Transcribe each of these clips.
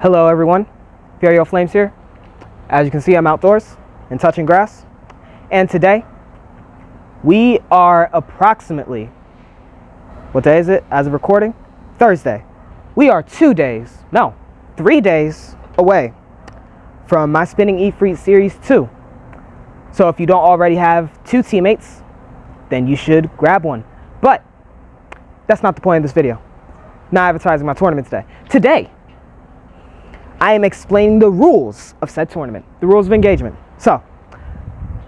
Hello everyone, Furio Flames here. As you can see, I'm outdoors and touching grass. And today, we are approximately, what day is it as of recording? Thursday. We are 3 days away from my Spinning Eat Free Series 2. So if you don't already have 2 teammates, then you should grab one. But that's not the point of this video. Not advertising my tournament today. Today, I am explaining the rules of said tournament, the rules of engagement. So,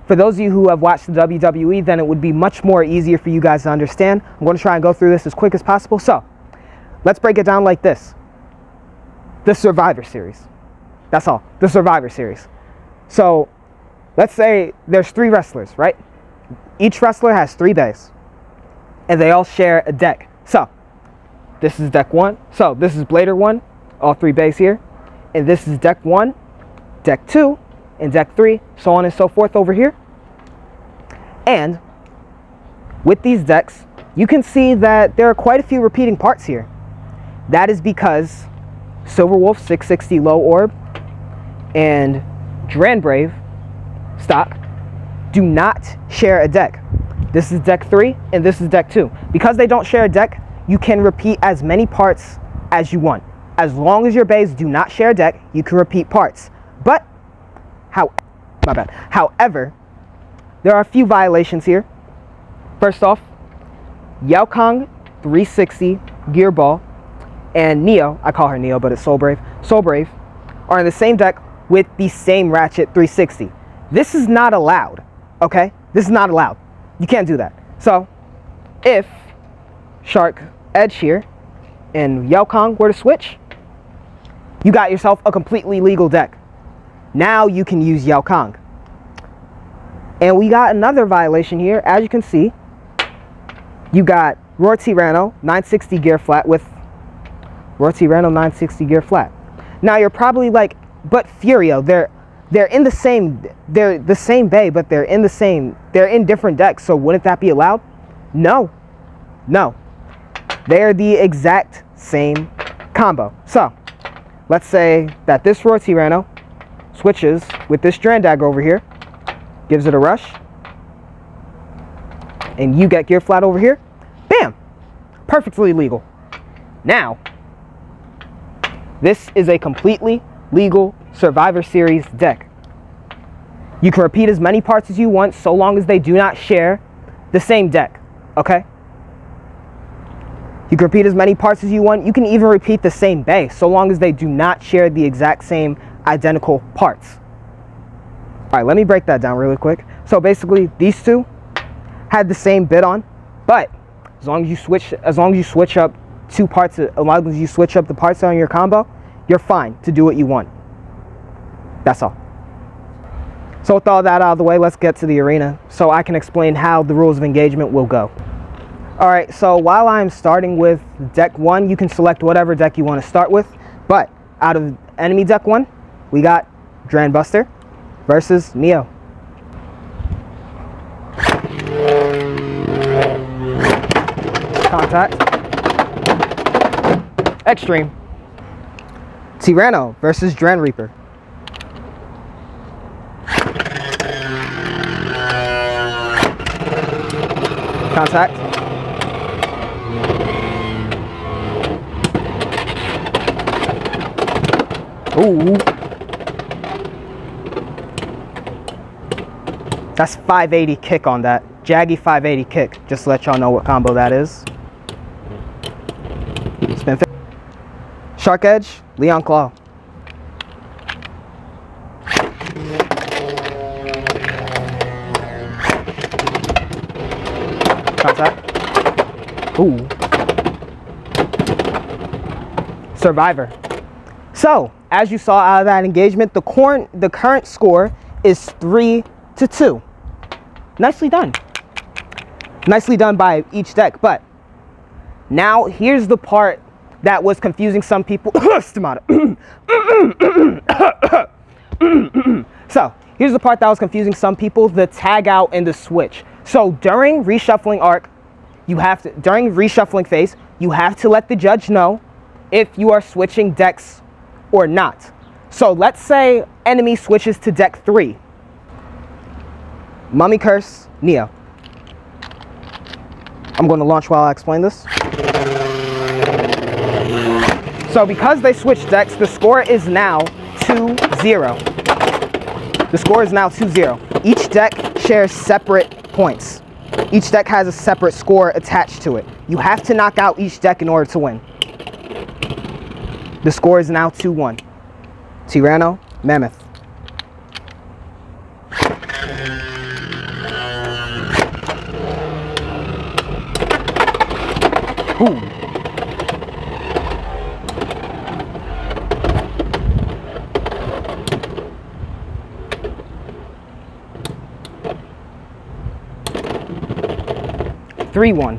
for those of you who have watched the WWE, then it would be much more easier for you guys to understand. I'm going to try and go through this as quick as possible. So, let's break it down like this. The Survivor Series. That's all. The Survivor Series. So, let's say there's 3 wrestlers, right? Each wrestler has 3 bays. And they all share a deck. So, this is deck 1. So, this is Blader 1. All 3 bays here. And this is deck 1, deck 2, and deck 3, so on and so forth over here. And with these decks, you can see that there are quite a few repeating parts here. That is because Silverwolf 660 Low Orb and Dranbrave stock do not share a deck. This is deck 3 and this is deck 2. Because they don't share a deck, you can repeat as many parts as you want. As long as your bays do not share a deck, you can repeat parts. But, however, there are a few violations here. First off, Yao Kong 360 Gearball and Neo, I call her Neo, but it's Soul Brave, are in the same deck with the same Ratchet 360. This is not allowed, okay? This is not allowed. You can't do that. So, if Shark Edge here and Yao Kong were to switch, you got yourself a completely legal deck. Now you can use Yao Kong. And we got another violation here. As you can see, you got Roar Tyranno 960 gear flat with Roar Tyranno 960 gear flat. Now you're probably like, but Furio, they're in the same bay, but they're in different decks, so wouldn't that be allowed? No. They're the exact same combo. So, let's say that this Roar Tyranno switches with this Strandag over here, gives it a rush, and you get gear flat over here. Bam! Perfectly legal. Now, this is a completely legal Survivor Series deck. You can repeat as many parts as you want so long as they do not share the same deck, okay? You can repeat as many parts as you want. You can even repeat the same bay so long as they do not share the exact same identical parts. All right, let me break that down really quick. So basically, these two had the same bid on, but as long as you switch up 2 parts, as long as you switch up the parts on your combo, you're fine to do what you want. That's all. So with all that out of the way, let's get to the arena so I can explain how the rules of engagement will go. Alright, so while I'm starting with deck 1, you can select whatever deck you want to start with. But out of enemy deck 1, we got Dranbuster versus Neo. Contact. Extreme. Tyranno versus Dran Reaper. Contact. Ooh. That's 580 kick on that. Jaggy 580 kick. Just to let y'all know what combo that is. Spin. Shark Edge, Leon Claw. Contact. Ooh. Survivor. So, as you saw out of that engagement, the current score is 3-2. Nicely done. Nicely done by each deck. But now here's the part that was confusing some people. So, here's the part that was confusing some people, the tag out and the switch. So, during reshuffling arc, during reshuffling phase, you have to let the judge know if you are switching decks or not. So let's say enemy switches to deck 3. Mummy Curse, Neo. I'm going to launch while I explain this. So because they switched decks, the score is now 2-0. The score is now 2-0. Each deck shares separate points. Each deck has a separate score attached to it. You have to knock out each deck in order to win. The score is now 2-1. Tyranno, Mammoth. Boom. (3-1).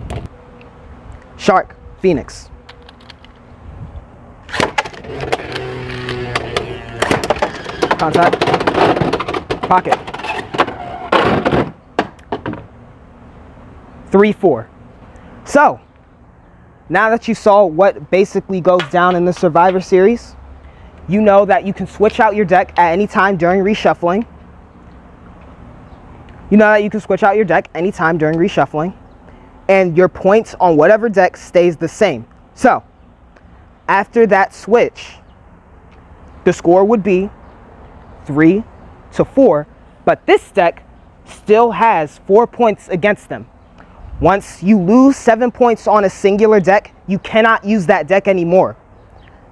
Shark, Phoenix. Contact. Pocket. 3-4. So, now that you saw what basically goes down in the Survivor Series, you know that you can switch out your deck at any time during reshuffling. And your points on whatever deck stays the same. So, after that switch, the score would be 3-4, but this deck still has 4 points against them. Once you lose 7 points on a singular deck, you cannot use that deck anymore.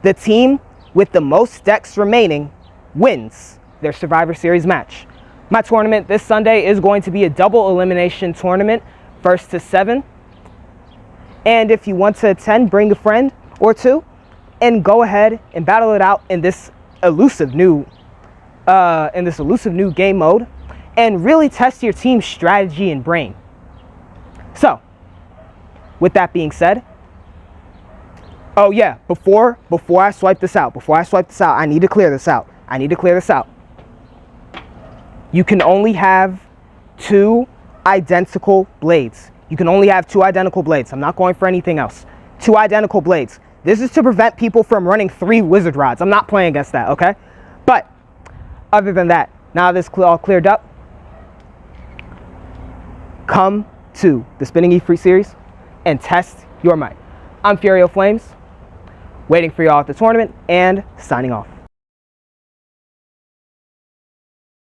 The team with the most decks remaining wins their Survivor Series match. My tournament this Sunday is going to be a double elimination tournament, 1st to 7. And if you want to attend, bring a friend or two and go ahead and battle it out in this elusive new game mode and really test your team's strategy and brain. So, with that being said, oh yeah, before I swipe this out, I need to clear this out. You can only have 2 identical blades. I'm not going for anything else. 2 identical blades. This is to prevent people from running 3 wizard rods. I'm not playing against that, okay? But, other than that, now this all cleared up, come to the Spinning E-Free series and test your might. I'm Furio Flames, waiting for y'all at the tournament and signing off.